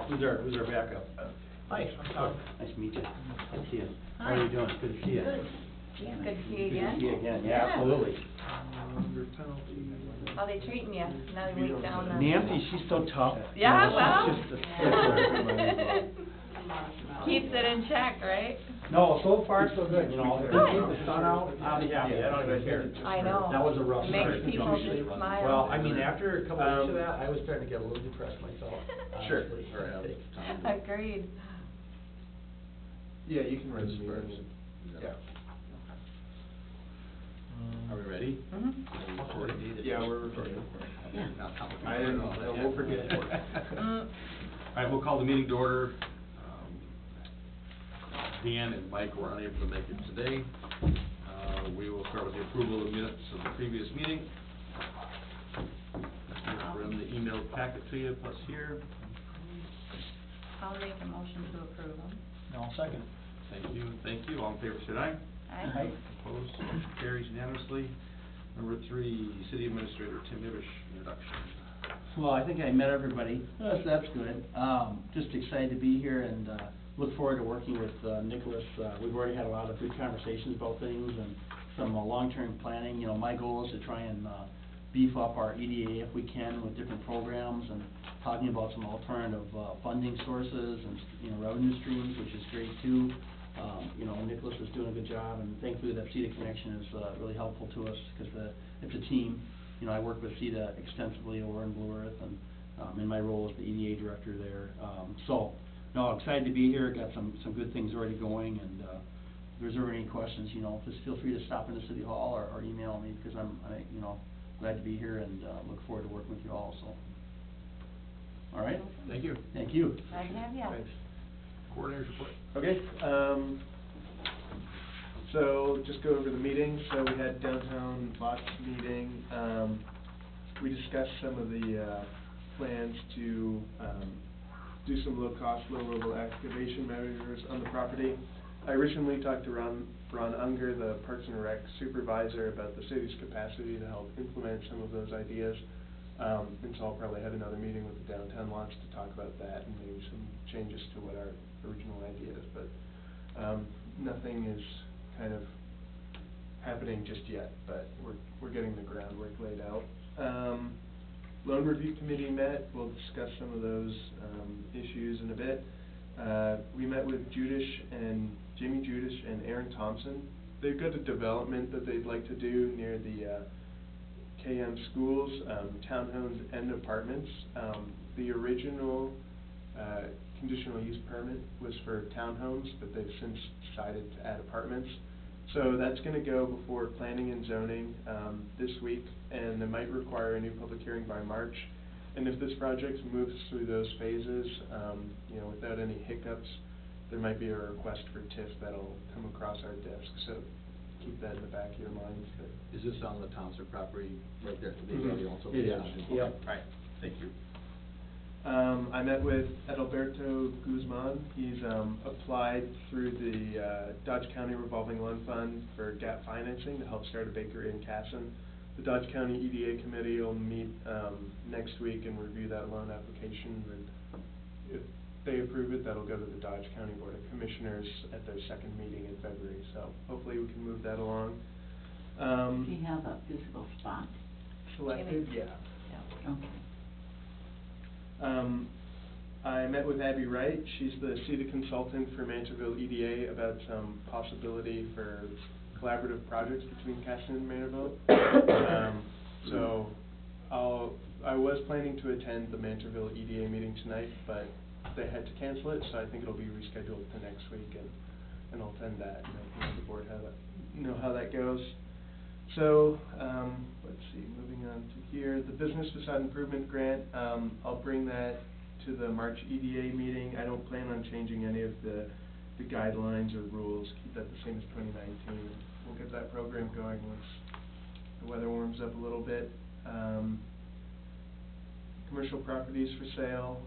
Who's our backup? Hi, I'm Tom. Nice to meet you. Good to see you. Hi. How are you doing? Good to see you. Good. Yeah, good to see you again. Good to see you again, yeah, absolutely. Under penalty. How they treating you now that we're down on? Nancy, she's so tough. Yeah, You know, well. she's just a stickler. Keeps it in check, right? No, so far so good, you know, if we keep the sun out, I'll be happy, I don't even care. I know. That was a rough It start. makes people just smile. Well, I mean, after a couple of weeks of that, I was starting to get a little depressed myself. Sure. honestly. Or have time to- Agreed. Yeah, you can run the meeting. Yeah. Are we ready? Mhm. Are we recording? Yeah, we're recording. Yeah. Not complicated I didn't, at all. no, we'll forget. Mm. All right, we'll call the meeting to order. Dan and Mike were unable to make it today. We will start with the approval of the minutes of the previous meeting. Run the email packet to you, plus here. I'll make a motion to approve them. No, second. Thank you. All in favor, say aye. Aye. Opposed, motion carries unanimously. Number 3, City Administrator Tim Ibish, introduction. Well, I think I met everybody, so that's good. Just excited to be here and, look forward to working with, Nicholas. We've already had a lot of good conversations about things and some, long-term planning. You know, my goal is to try and, beef up our EDA if we can with different programs and talking about some alternative, funding sources and, you know, revenue streams, which is great too. You know, Nicholas is doing a good job, and thankfully that CEDA connection is, really helpful to us, because it's a team. You know, I work with CEDA extensively over in Blue Earth, and, in my role as the EDA director there. So, no, excited to be here, got some good things already going, and, if there's ever any questions, you know, just feel free to stop into City Hall or email me, because I, you know, glad to be here and, look forward to working with you all, so. All right? Thank you. Thank you. Glad to have you. Thanks. Coordinator's report. Okay, so just go over the meeting. So we had downtown lots meeting. We discussed some of the, plans to, do some low-cost, low-level excavation measures on the property. I recently talked to Ron Unger, the Parks and Rec supervisor, about the city's capacity to help implement some of those ideas. And so I'll probably have another meeting with the downtown lots to talk about that and maybe some changes to what our original idea is. But nothing is kind of happening just yet, but we're getting the groundwork laid out. Loan Review Committee met. We'll discuss some of those issues in a bit. We met with Jimmy Judish and Aaron Thompson. They've got a development that they'd like to do near the KM schools, townhomes and apartments. The original conditional use permit was for townhomes, but they've since decided to add apartments. So that's going to go before planning and zoning this week, and it might require a new public hearing by March. And if this project moves through those phases, you know, without any hiccups, there might be a request for TIF that'll come across our desk. So keep that in the back of your minds. Is this on the Townsend property right there? Mhm. Also It is, yep. All right, thank you. I met with Adalberto Guzman. He's applied through the Dodge County Revolving Loan Fund for gap financing to help start a bakery in Casson. The Dodge County EDA committee will meet next week and review that loan application, and if they approve it, that'll go to the Dodge County Board of Commissioners at their second meeting in February, so hopefully we can move that along. Do you have a physical spot? Selected? Yeah. Okay. I met with Abby Wright. She's the CEDA consultant for Mantorville EDA about some possibility for collaborative projects between Casson and Mantorville. So I was planning to attend the Mantorville EDA meeting tonight, but they had to cancel it, so I think it'll be rescheduled to next week, and I'll attend that, and I can let the board know how that goes. So, let's see, moving on to here, the Business Facade Improvement Grant, I'll bring that to the March EDA meeting. I don't plan on changing any of the guidelines or rules, keep that the same as 2019. We'll get that program going once the weather warms up a little bit. Commercial properties for sale,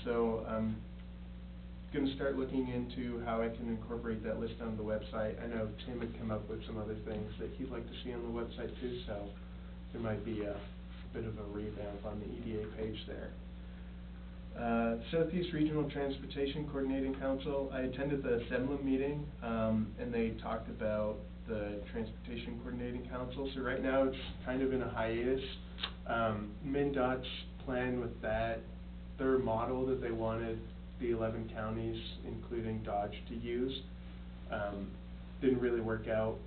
so I'm going to start looking into how I can incorporate that list on the website. I know Tim had come up with some other things that he'd like to see on the website too, so there might be a bit of a revamp on the EDA page there. Southeast Regional Transportation Coordinating Council, I attended the SEMLA meeting, and they talked about the Transportation Coordinating Council. So right now, it's kind of in a hiatus. MnDOT's plan with that, their model that they wanted the 11 counties, including Dodge, to use, didn't really work out.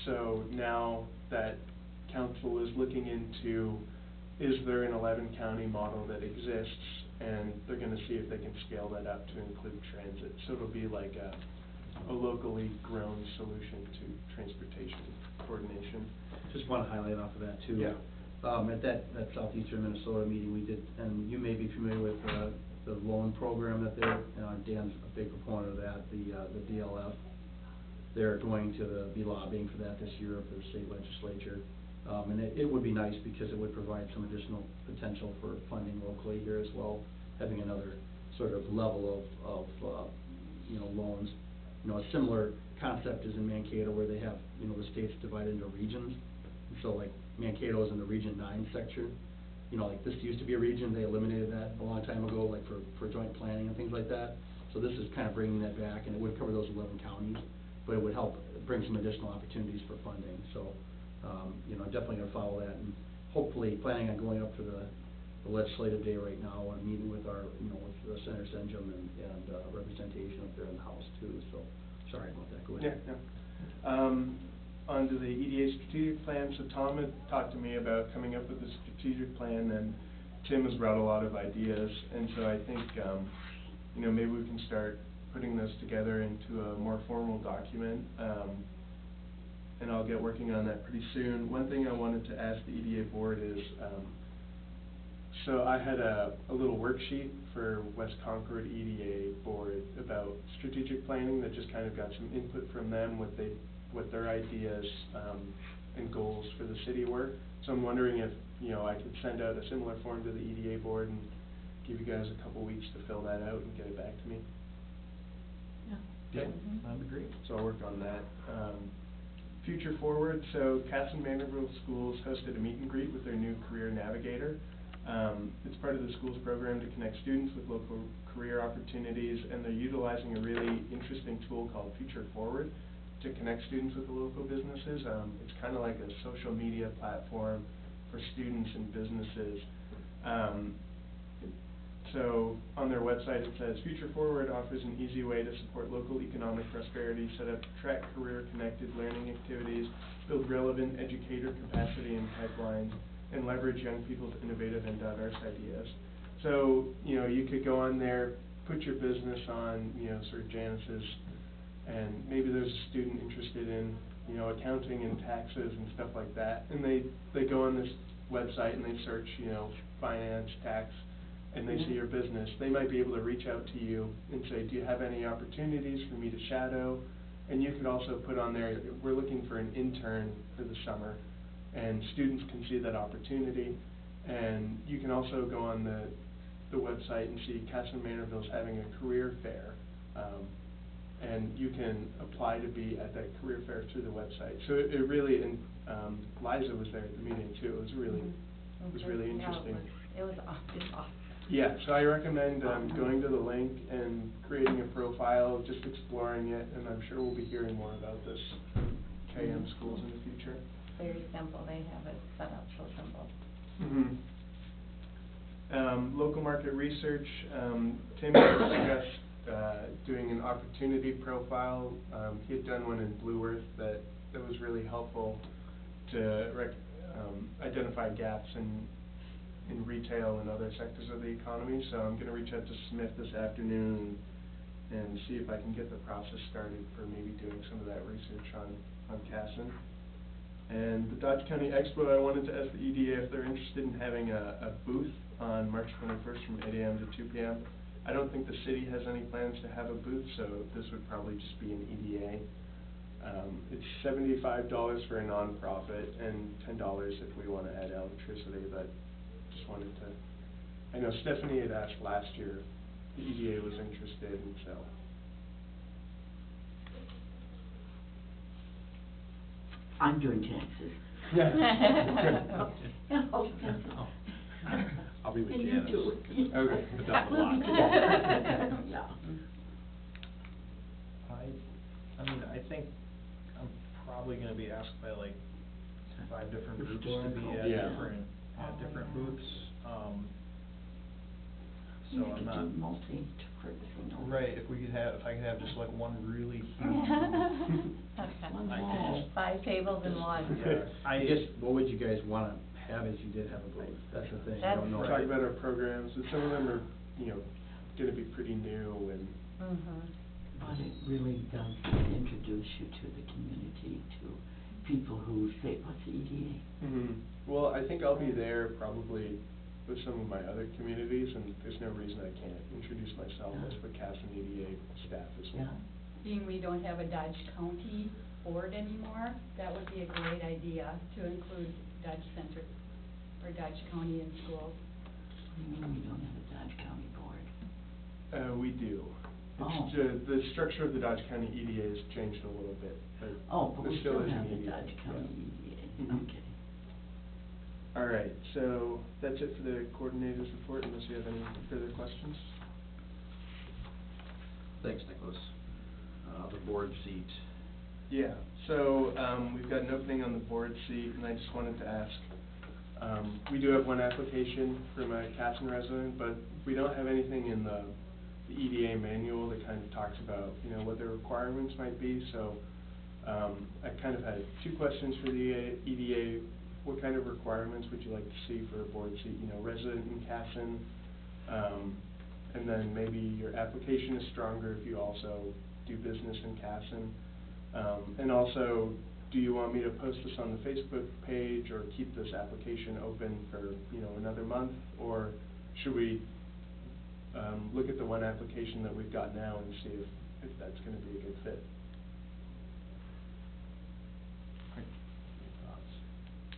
So now that council is looking into, is there an 11 county model that exists, and they're gonna see if they can scale that up to include transit. So it'll be like a locally grown solution to transportation coordination. Just want to highlight off of that too. Yeah. At that Southeastern Minnesota meeting we did, and you may be familiar with the loan program that they're, Dan's a big proponent of that, the DLF. They're going to be lobbying for that this year for the state legislature. And it would be nice because it would provide some additional potential for funding locally here as well, having another sort of level of loans. A similar concept is in Mankato, where they have, the state's divided into regions. So like Mankato is in the Region 9 section. Like this used to be a region, they eliminated that a long time ago, like for joint planning and things like that. So this is kind of bringing that back, and it would cover those 11 counties, but it would help bring some additional opportunities for funding. So, definitely gonna follow that, and hopefully planning on going up to the legislative day right now and meeting with our, with Senator Senjum and representation up there in the House too. So, sorry about that. Go ahead. Yeah. Onto the EDA strategic plan. So Tom had talked to me about coming up with a strategic plan, and Tim has brought a lot of ideas. And so I think, maybe we can start putting those together into a more formal document. And I'll get working on that pretty soon. One thing I wanted to ask the EDA board is, so I had a little worksheet for West Concord EDA board about strategic planning that just kind of got some input from them, what their ideas and goals for the city were. So I'm wondering if, I could send out a similar form to the EDA board and give you guys a couple weeks to fill that out and get it back to me. Yeah. Okay. That'd be great. So I'll work on that. Future Forward, so Cass and Vanderbilt Schools hosted a meet and greet with their new career navigator. It's part of the school's program to connect students with local career opportunities, and they're utilizing a really interesting tool called Future Forward to connect students with the local businesses. It's kind of like a social media platform for students and businesses. So on their website it says, Future Forward offers an easy way to support local economic prosperity, set up track career-connected learning activities, build relevant educator capacity and pipelines, and leverage young people's innovative and diverse ideas. So, you could go on there, put your business on, sort of Janice's, and maybe there's a student interested in, accounting and taxes and stuff like that, and they go on this website and they search, finance, tax, and they see your business. They might be able to reach out to you and say, do you have any opportunities for me to shadow? And you could also put on there, we're looking for an intern for the summer, and students can see that opportunity. And you can also go on the website and see Castle Manorville's having a career fair, and you can apply to be at that career fair through the website. So it really, and Liza was there at the meeting too. It was really interesting. It was awesome. Yeah, so I recommend going to the link and creating a profile, just exploring it, and I'm sure we'll be hearing more about this KM schools in the future. Very simple. They have it set up so simple. Local market research. Tim discussed doing an opportunity profile. He had done one in Blue Earth that was really helpful to identify gaps in retail and other sectors of the economy. So I'm going to reach out to Smith this afternoon and see if I can get the process started for maybe doing some of that research on Casson. And the Dodge County Expo, I wanted to ask the EDA if they're interested in having a booth on March 21st from 8 a.m. to 2 p.m. I don't think the city has any plans to have a booth, so this would probably just be an EDA. It's $75 for a nonprofit and $10 if we want to add electricity, but just wanted to, I know Stephanie had asked last year if the EDA was interested, and so. I'm doing taxes. Yeah. Yeah, all depends on- I'll be with And you Janice. do. Okay. But down the We'll be block. together. Yeah. I mean, I think I'm probably gonna be asked by like 5 different groups to be at Yeah. different booths, so You I'm could not. do multi-purpose, you know. Right, if I could have just like one really huge One I wall. could 5 tables in one. Yeah, I guess, what would you guys wanna have if you did have a booth? That's the thing, I don't know. Talk about our programs, and some of them are, you know, gonna be pretty new and, But it really does introduce you to the community, to people who say, what's the EDA? well, I think I'll be there probably with some of my other communities, and there's no reason I can't introduce myself as the CASN EDA staff as well. Yeah. Being we don't have a Dodge County board anymore, that would be a great idea to include Dodge Center or Dodge County in schools. What do you mean we don't have a Dodge County board? We do. Oh. It's, the structure of the Dodge County EDA has changed a little bit, but Oh, but there we still still is have an the EDA. Dodge County yeah. EDA, Mhm. okay. All right, so that's it for the coordinators report, unless you have any further questions? Thanks, Nicholas. The board seat. Yeah, so, we've got an opening on the board seat, and I just wanted to ask, we do have one application from a Casson resident, but we don't have anything in the EDA manual that kind of talks about, you know, what the requirements might be, so, I kind of had 2 questions for the EDA. What kind of requirements would you like to see for a board seat, you know, resident in Casson? And then maybe your application is stronger if you also do business in Casson. And also, do you want me to post this on the Facebook page or keep this application open for, you know, another month? Or should we, look at the one application that we've got now and see if that's gonna be a good fit?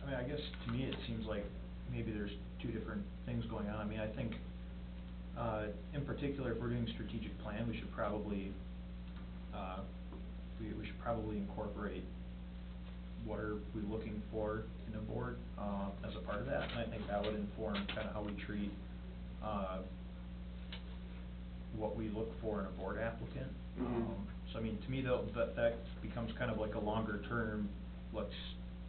I mean, I guess to me, it seems like maybe there's 2 different things going on. I mean, I think, in particular, if we're doing strategic plan, we should probably, we should probably incorporate what are we looking for in a board, as a part of that, and I think that would inform kind of how we treat, what we look for in a board applicant. So I mean, to me, though, that becomes kind of like a longer term, let's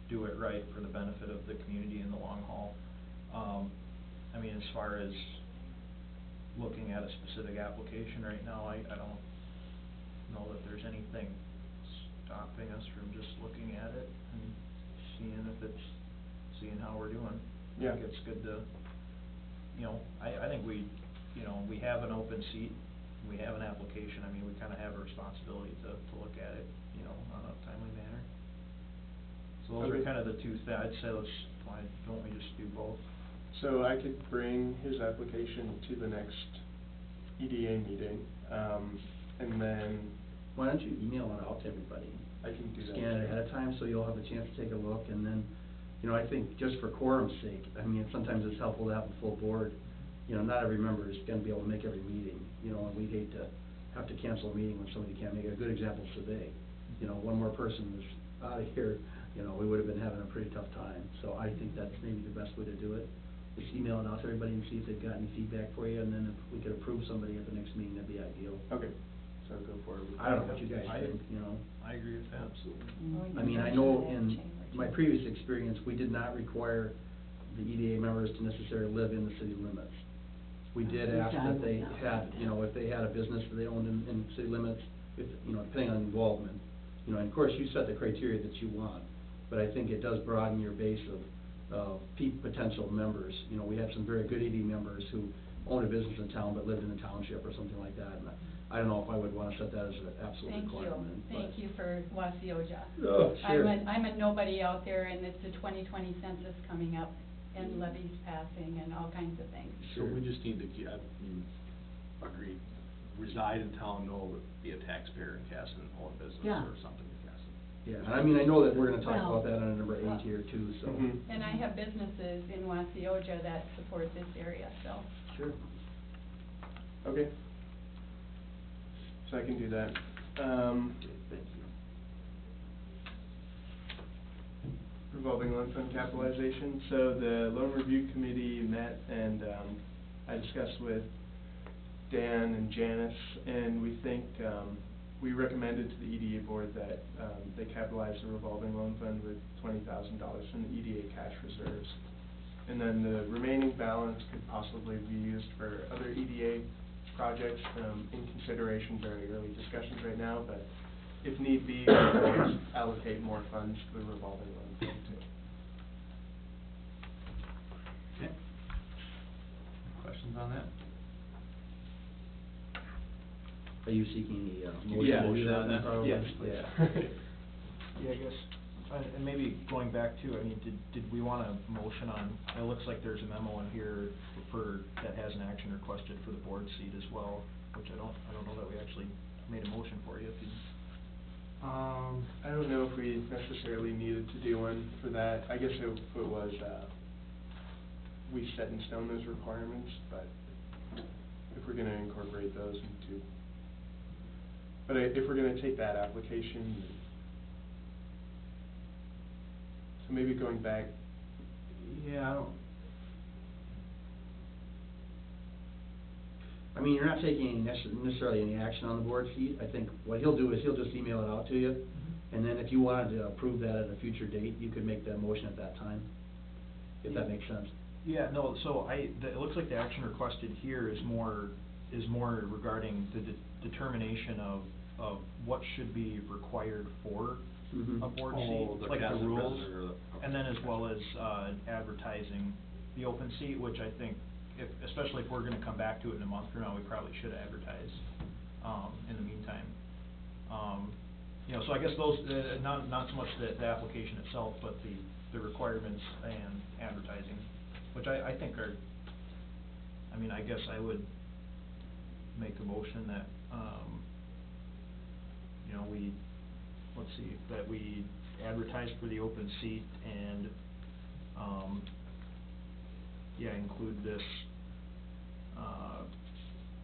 do it right for the benefit of the community in the long haul. I mean, as far as looking at a specific application right now, I don't know that there's anything stopping us from just looking at it and seeing how we're doing. Yeah. I think it's good to, you know, I think we have an open seat, we have an application, I mean, we kind of have a responsibility to look at it, you know, on a timely manner. So those are kind of the 2 things, I'd say why don't we just do both? So I could bring his application to the next EDA meeting, and then Why don't you email it out to everybody? I can do that. Scan it ahead of time, so you'll have a chance to take a look, and then, you know, I think just for quorum's sake, I mean, sometimes it's helpful to have a full board. You know, not every member is gonna be able to make every meeting, you know, and we'd hate to have to cancel a meeting when somebody can't make it. A good example is today. You know, one more person was out of here, you know, we would have been having a pretty tough time. So I think that's maybe the best way to do it. Just email it out to everybody and see if they've got any feedback for you, and then if we could approve somebody at the next meeting, that'd be ideal. Okay, so go forward with I don't know that. what you guys think, you know. I agree with that. Absolutely. I mean, I know in my previous experience, we did not require the EDA members to necessarily live in the city limits. We did ask that they had, you know, if they had a business that they owned in city limits, if, you know, depending on involvement. You know, and of course, you set the criteria that you want, but I think it does broaden your base of potential members. You know, we have some very good ED members who own a business in town but lived in the township or something like that, and I don't know if I would wanna set that as an absolute requirement. Thank you for Waseoja. Oh, sure. I'm a nobody out there, and it's the 2020 census coming up, and levies passing, and all kinds of things. So we just need to, agreed, reside in town, no, be a taxpayer in Casson, own a business Yeah. or something in Casson. Yeah, and I mean, I know that we're gonna talk Well- about that on number 8 here too, so. And I have businesses in Waseoja that support this area, so. Sure. Okay. So I can do that. Okay, thank you. revolving loan fund capitalization. So the loan review committee met and I discussed with Dan and Janice, and we think, we recommended to the EDA board that they capitalize the revolving loan fund with $20,000 from the EDA cash reserves. And then the remaining balance could possibly be used for other EDA projects, in consideration, very early discussions right now, but if need be, we can allocate more funds to the revolving loan fund too. Okay. Questions on that? Are you seeking a motion Yeah, to do that then? probably. Yes, please. Yeah, I guess, and maybe going back to, I mean, did we want a motion on, it looks like there's a memo in here that has an action requested for the board seat as well, which I don't know that we actually made a motion for you, if you. I don't know if we necessarily needed to do one for that. I guess it was, we set in stone those requirements, but if we're gonna incorporate those into, but if we're gonna take that application, so maybe going back. Yeah, I mean, you're not taking necessarily any action on the board seat. I think what he'll do is he'll just email it out to you. And then if you wanted to approve that at a future date, you could make that motion at that time, if that makes sense. Yeah, no, so it looks like the action requested here is more regarding the determination of what should be required for a board seat, Oh, the like the cast of rules. president or the- And then as well as, advertising the open seat, which I think, especially if we're gonna come back to it in a month from now, we probably should advertise, in the meantime. You know, so I guess those, not so much the application itself, but the requirements and advertising, which I think are, I mean, I guess I would make a motion that, you know, that we advertise for the open seat and, include this,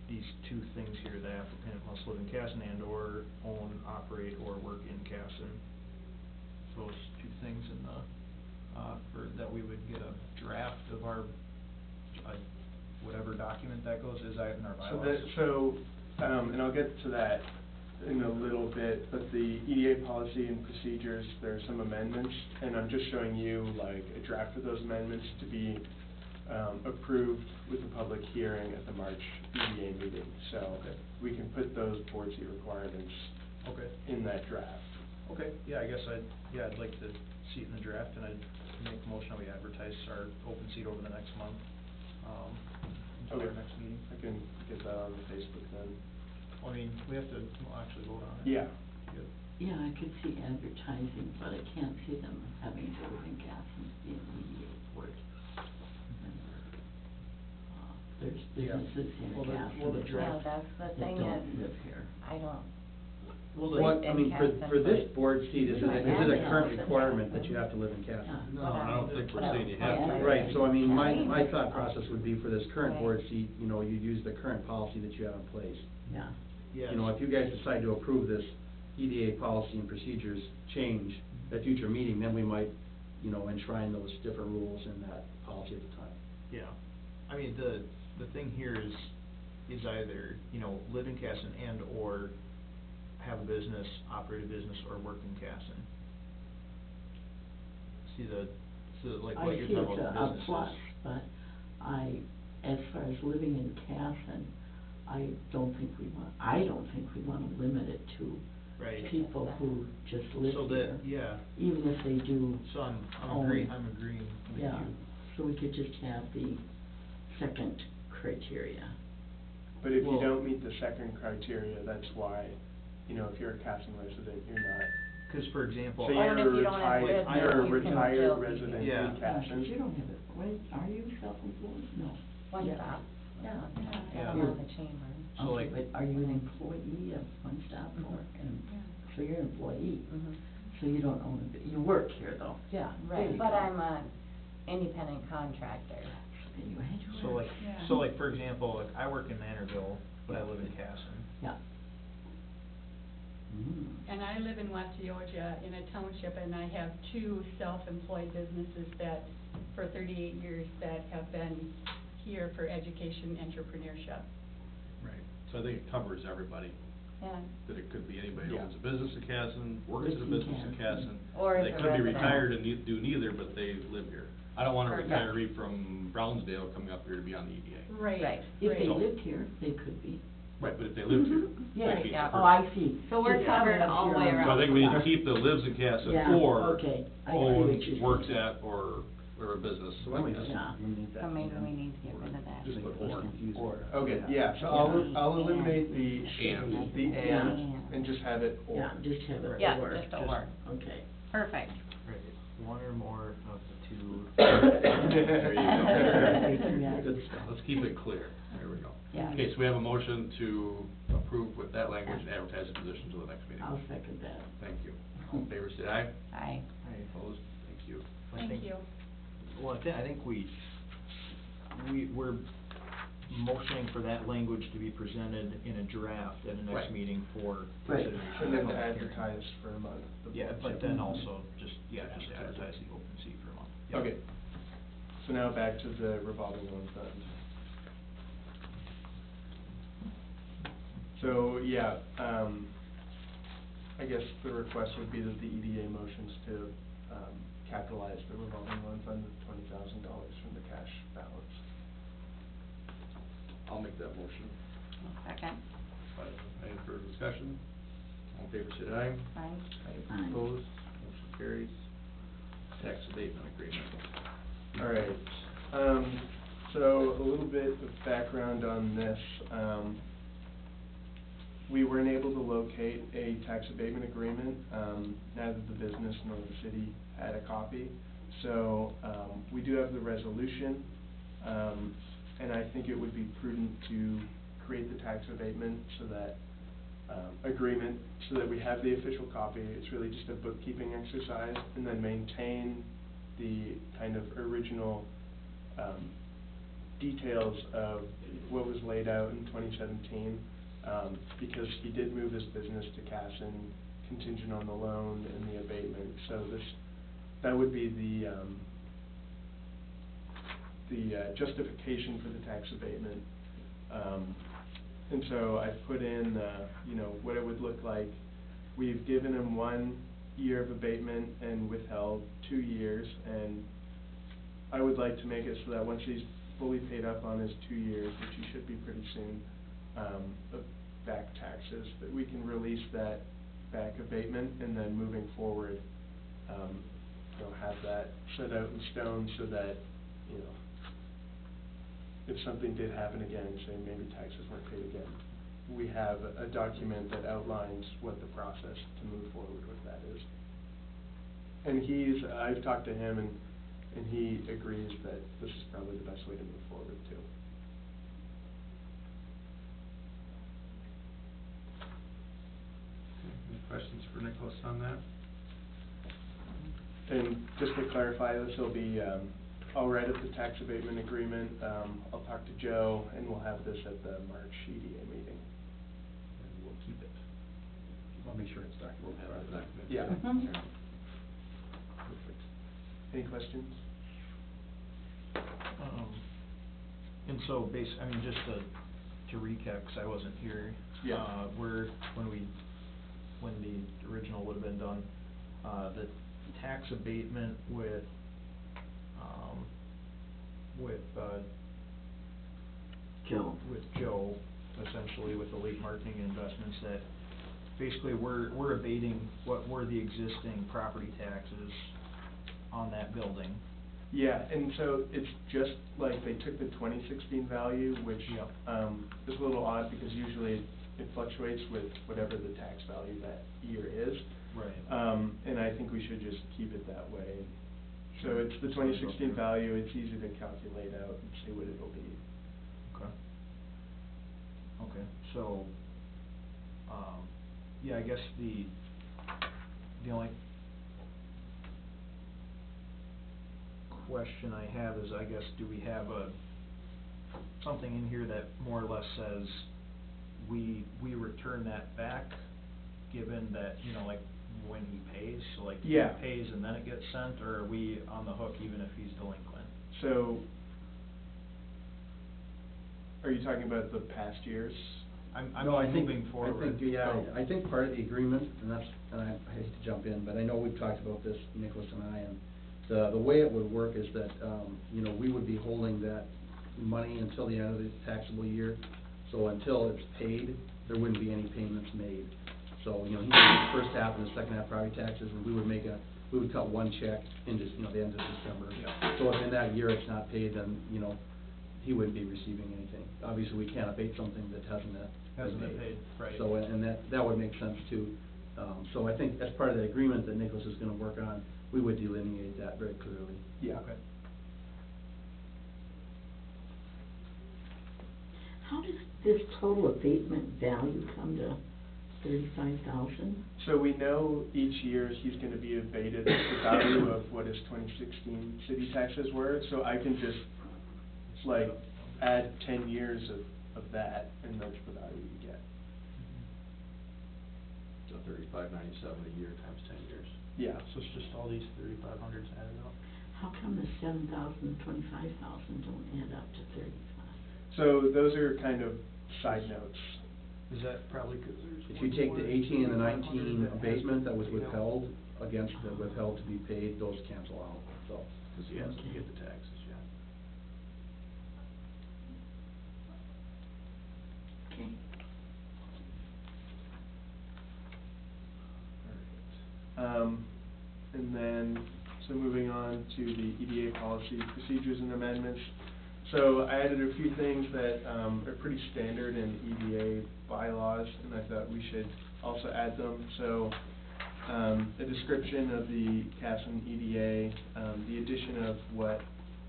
these two things here, the applicant must live in Casson and or own, operate, or work in Casson. Those two things in the, that we would get a draft of our, whatever document that goes, is that in our bylaws? And I'll get to that in a little bit, but the EDA policy and procedures, there are some amendments, and I'm just showing you like a draft of those amendments to be approved with a public hearing at the March EDA meeting. So Okay. we can put those board seat requirements Okay. in that draft. Okay, yeah, I guess I'd like to see it in the draft, and I'd make a motion that we advertise our open seat over the next month, until our Okay. next meeting. I can get that on Facebook then. I mean, we have to actually vote on it. Yeah. Good. Yeah, I could see advertising, but I can't see them having to live in Casson, being EDA board member. There's Yeah. businesses here Well, in the- Casson well, the that draft- Yeah, that's the that thing don't is, live here. I don't, Well, What, I mean, for this board seat, is it Right. a current requirement that you have to live in Casson? Yeah. No, I don't think we're saying you have to. Right, so I mean, my thought process would be for this current Right. board seat, you know, you'd use the current policy that you have in place. Yeah. Yes. You know, if you guys decide to approve this EDA policy and procedures change at future meeting, then we might, you know, enshrine those different rules in that policy at the time. Yeah, I mean, the thing here is either, you know, live in Casson and or have a business, operate a business, or work in Casson. See like what you're talking about, the I see businesses. it's a plus, but as far as living in Casson, I don't think we wanna limit it to Right. people who just live So here. that, yeah, Even if they do. so I'm own. agreeing with you. Yeah, so we could just have the second criteria. But if you Well- don't meet the second criteria, that's why, you know, if you're a Casson resident, you're not. Cause for example. So Or you're if you don't have retired, business, you're a you can retired still be resident here. in Yeah. Casson. You don't have it, wait, are you self-employed? No. one Yeah. stop. Yeah. Yeah. I'm on the chamber. So Okay, like- but are you an employee of One Stop or, so you're an employee? Mhm. So you don't own a, you work here though? Yeah, There you right, but go. I'm a independent contractor. Then you had to So work. like, for example, like, I work in Manorville, but I live in Casson. Yeah. And I live in West Georgia in a township, and I have two self-employed businesses that, for 38 years, that have been here for education entrepreneurship. Right. So I think it covers everybody, Yeah. that it could be anybody who Yeah. owns a business in Casson, works at a Lives in business in Casson. Casson. Or is They a could be resident. retired and do neither, but they live here. I don't want a Correct. retiree from Brownsdale coming up here to be on the EDA. Right. If they So- lived here, they could be. Right, but if they lived here. Yes, they'd be yeah. oh, preferred. I see. So we're Just covered having all the way here on- So I think we need to Yeah. keep the lives in Casson Yeah, or okay. I see what owns, you're works saying. at, or a business. So I think that's- Yeah. So maybe we need to get rid of that. Just put or. Okay, yeah, so I'll eliminate the And. the and just have it or. Yeah, just have it Yeah, or. just or. Okay. Perfect. Right, one or more of the two. There you go. Yeah. Good stuff. Let's keep it clear. There we go. Yeah. Okay, so we have a motion to approve with that language and advertise the position to the next meeting. I'll second that. Thank you. All in favor, say aye. Aye. Opposed? Thank you. I Thank think- you. Well, I think we're motioning for that language to be presented in a draft at a next Right. meeting for Right. consideration. And then of to public hearing. advertise for a month. the Yeah, board. but then also just advertise the open seat for a month. Yep. Okay, so now back to the revolving loan fund. So, yeah, I guess the request would be that the EDA motions to, capitalize the revolving loan fund with $20,000 from the cash balance. I'll make that motion. Second. Any further discussion? All in favor, say aye. Aye. Aye. Opposed? Motion carries. Tax abatement agreement. All right, so a little bit of background on this. We weren't able to locate a tax abatement agreement, neither the business nor the city had a copy. So, we do have the resolution, and I think it would be prudent to create the tax abatement so that, agreement, so that we have the official copy. It's really just a bookkeeping exercise, and then maintain the kind of original, details of what was laid out in 2017, because he did move his business to Casson contingent on the loan and the abatement. So that would be the justification for the tax abatement. And so I put in, what it would look like. We've given him 1 year of abatement and withheld 2 years, and I would like to make it so that once he's fully paid up on his 2 years, which he should be pretty soon, of back taxes, that we can release that back abatement, and then moving forward, have that set out in stone so that, if something did happen again, say maybe taxes weren't paid again, we have a document that outlines what the process to move forward with that is. And I've talked to him, and he agrees that this is probably the best way to move forward too. Any questions for Nicholas on that? And just to clarify, this will be, I'll write up the tax abatement agreement, I'll talk to Joe, and we'll have this at the March EDA meeting. And we'll keep it. I'll make sure it's We'll have it documented. Yeah. Mhm. Perfect. Any questions? And so just to recap, 'cause I wasn't here. Yeah. When the original would've been done, the tax abatement with Joe. with Joe, essentially with the late marketing investments, that basically we're abating what were the existing property taxes on that building. Yeah, and so it's just like they took the 2016 value, which, Yep. is a little odd because usually it fluctuates with whatever the tax value that year is. Right. And I think we should just keep it that way. So it's the 2016 value, it's easy to calculate out and see what it'll be. Okay, so, I guess the only question I have is, I guess, do we have something in here that more or less says we return that back given that, you know, like, when he pays? So like, Yeah. he pays and then it gets sent, or are we on the hook even if he's delinquent? So, are you talking about the past years? No, I think, moving forward. I think, yeah, Oh. I think part of the agreement, and that's, and I hate to jump in, but I know we've talked about this, Nicholas and I, and the way it would work is that, you know, we would be holding that money until the end of the taxable year. So until it's paid, there wouldn't be any payments made. So, you know, he would do the first half and the second half property taxes, and we would cut one check in just, you know, the end of December. Yeah. So if in that year it's not paid, then, you know, he wouldn't be receiving anything. Obviously, we can't abate something that hasn't been paid. Right. So, and that would make sense too. So I think as part of the agreement that Nicholas is gonna work on, we would delineate that very clearly. Yeah. Okay. How does this total abatement value come to 35,000? So we know each year he's gonna be abated the value of what his 2016 city taxes were, so I can just, like, add 10 years of that, and that's the value you get. So 3597 a year times 10 years. Yeah. So it's just all these 3,500s added up? How come the 7,000 and 25,000 don't add up to 35? So those are kind of side notes. Is that probably 'cause there's? If you take the 18 and the 19 abatement that was withheld against the withheld to be paid, those cancel out, so. Because he has to get the taxes, yeah. Okay. And then, so moving on to the EDA policy procedures and amendments. So I added a few things that are pretty standard in EDA bylaws, and I thought we should also add them. So, a description of the CASN EDA, the addition of what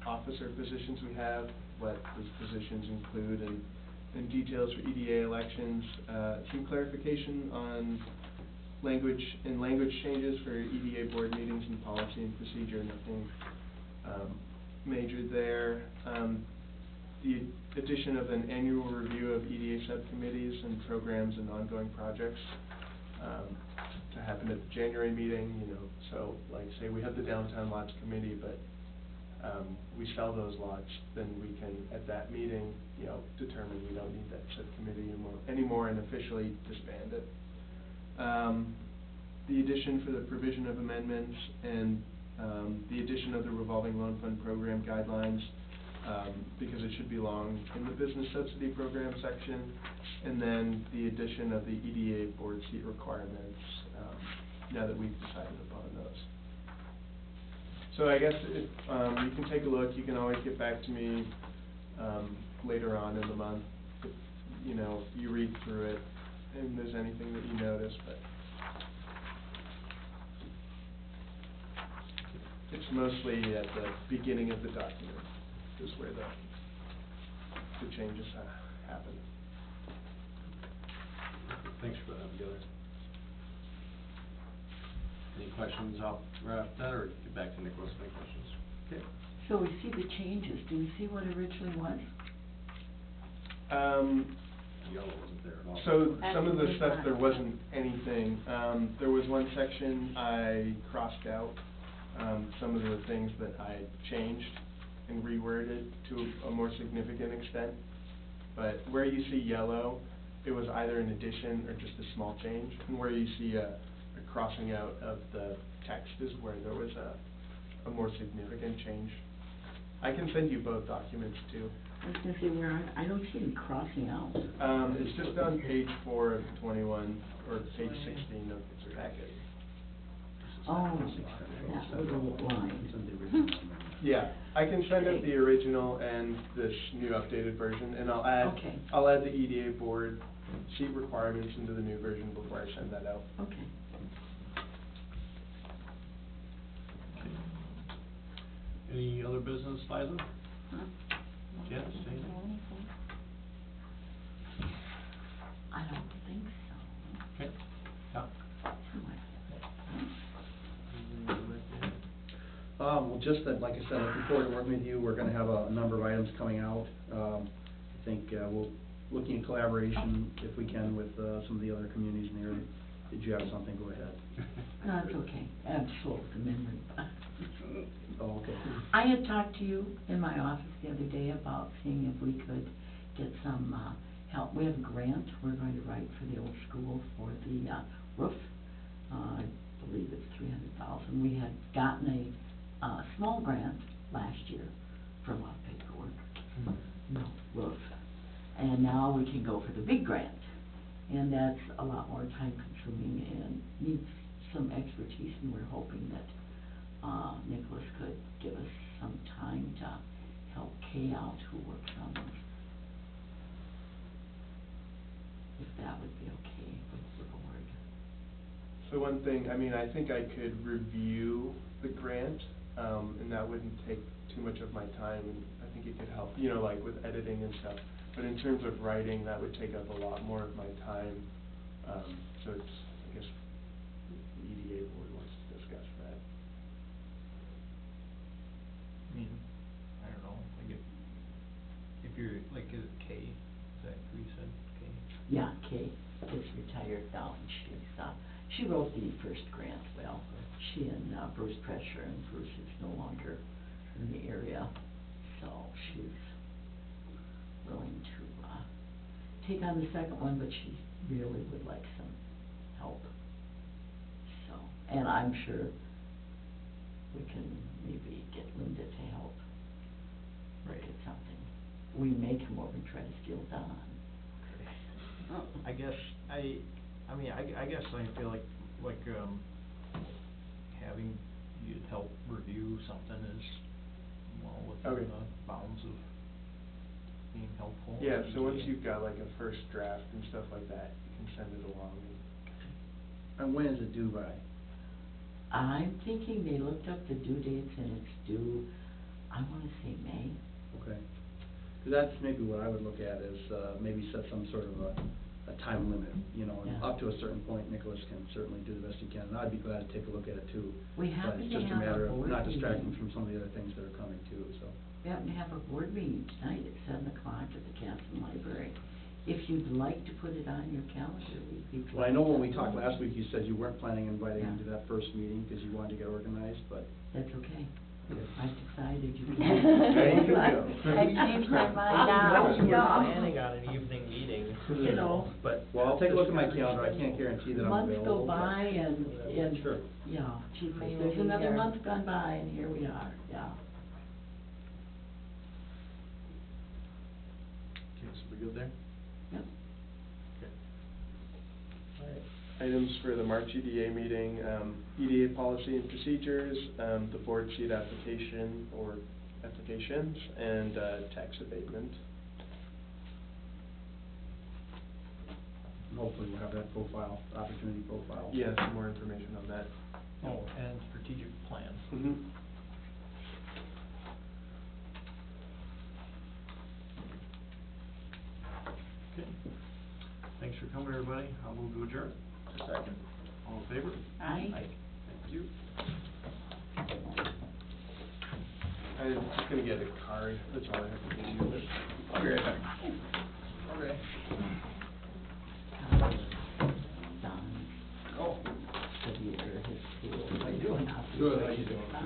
officer positions we have, what those positions include, and details for EDA elections, some clarification on language changes for EDA board meetings and policy and procedure, nothing major there. The addition of an annual review of EDA subcommittees and programs and ongoing projects to happen at the January meeting, you know, so like say we have the downtown lots committee, but we sell those lots, then we can at that meeting, you know, determine we don't need that subcommittee anymore and officially disband it. The addition for the provision of amendments and the addition of the revolving loan fund program guidelines, because it should belong in the business subsidy program section, and then the addition of the EDA board seat requirements, now that we've decided upon those. So I guess if, you can take a look, you can always get back to me later on in the month, if, you know, you read through it and there's anything that you notice, but it's mostly at the beginning of the document is where the changes happen. Thanks for that together. Any questions off that, or get back to Nicholas, any questions? Okay. So we see the changes. Do we see what originally was? Yellow wasn't there at all. So some of the Actually, stuff, not. there wasn't anything. There was one section I crossed out, some of the things that I changed and reworded to a more significant extent. But where you see yellow, it was either an addition or just a small change. And where you see a crossing out of the text is where there was a more significant change. I can send you both documents too. I was gonna say, I don't see any crossing out. It's just on page 4 of 21, or page 16 of the packet. Oh, that little line. Yeah, I can send out the original and this new updated version, and I'll add, Okay. I'll add the EDA board sheet requirements into the new version before I send that out. Okay. Any other business, Liza? Huh? Yes, Don't Jane? know anything. I don't think so. Okay. Yeah. Well, just that, like I said, looking forward to working with you. We're gonna have a number of items coming out. I think, we'll, looking at collaboration, if we can, with, some of the other communities in the area. did you have something? Go ahead. No, it's okay, I'm slow with the memory. Oh, okay. I had talked to you in my office the other day about seeing if we could get some, help. We have a grant we're going to write for the old school for the, roof. I believe it's $300,000. We had gotten a small grant last year for a lot of paperwork. No, roof. And now we can go for the big grant. And that's a lot more time consuming and needs some expertise, and we're hoping that, Nicholas could give us some time to help Kay out, who works on this. If that would be okay with the board. So one thing, I mean, I think I could review the grant, and that wouldn't take too much of my time, and I think it could help, you know, like with editing and stuff. But in terms of writing, that would take up a lot more of my time, so it's, I guess, the EDA board wants to discuss that. I mean, I don't know, like if you're, like, is it Kay, is that who you said, Kay? Yeah, Kay is retired now, and she wrote the first grant. Well, she and Bruce Prescher, and Bruce is no longer in the area, so she's willing to, take on the second one, but she really would like some help. So, and I'm sure we can maybe get Linda to help look at something. We may come over and try to steal Don. I guess, I guess I feel like, having you help review something is, well, within Okay. the bounds of being helpful. Yeah, so once EDA. you've got like a first draft and stuff like that, you can send it along. And when is it due by? I'm thinking they looked up the due dates, and it's due, I wanna say May. Okay. 'Cause that's maybe what I would look at is, maybe set some sort of a time limit, you know, and Yeah. up to a certain point, Nicholas can certainly do the best he can, and I'd be glad to take a look at it too. We But happen it's to just a have a matter of board not distracting meeting. from some of the other things that are coming too, so. We happen to have a board meeting tonight at 7:00 at the Canton Library. If you'd like to put it on your calendar, we'd be glad. Well, I know when to- we talked last week, you said you weren't planning on inviting him Yeah. to that first meeting, because you wanted to get organized, but. That's okay. I've decided you can. There you go. I changed my mind I now. was planning on an evening meeting, You know. but. Well, I'll take a look at my calendar, I can't guarantee that I'm Months available. go by and, Sure. yeah, geez, Maybe there's we'll be another here. month gone by, and here we are, yeah. Okay, so we good there? Yep. Okay. Items for the March EDA meeting, EDA policy and procedures, the board seat application or applications, and tax abatement. And hopefully we'll have that profile, opportunity profile. Yeah, some more information on that. Oh, and strategic plan. Mm-hmm. Okay. Thanks for coming, everybody. I'll move to adjourn. Second. All in favor? Aye. Thank you. I'm just gonna get a card, that's all I have to do. I'll be right back. Okay.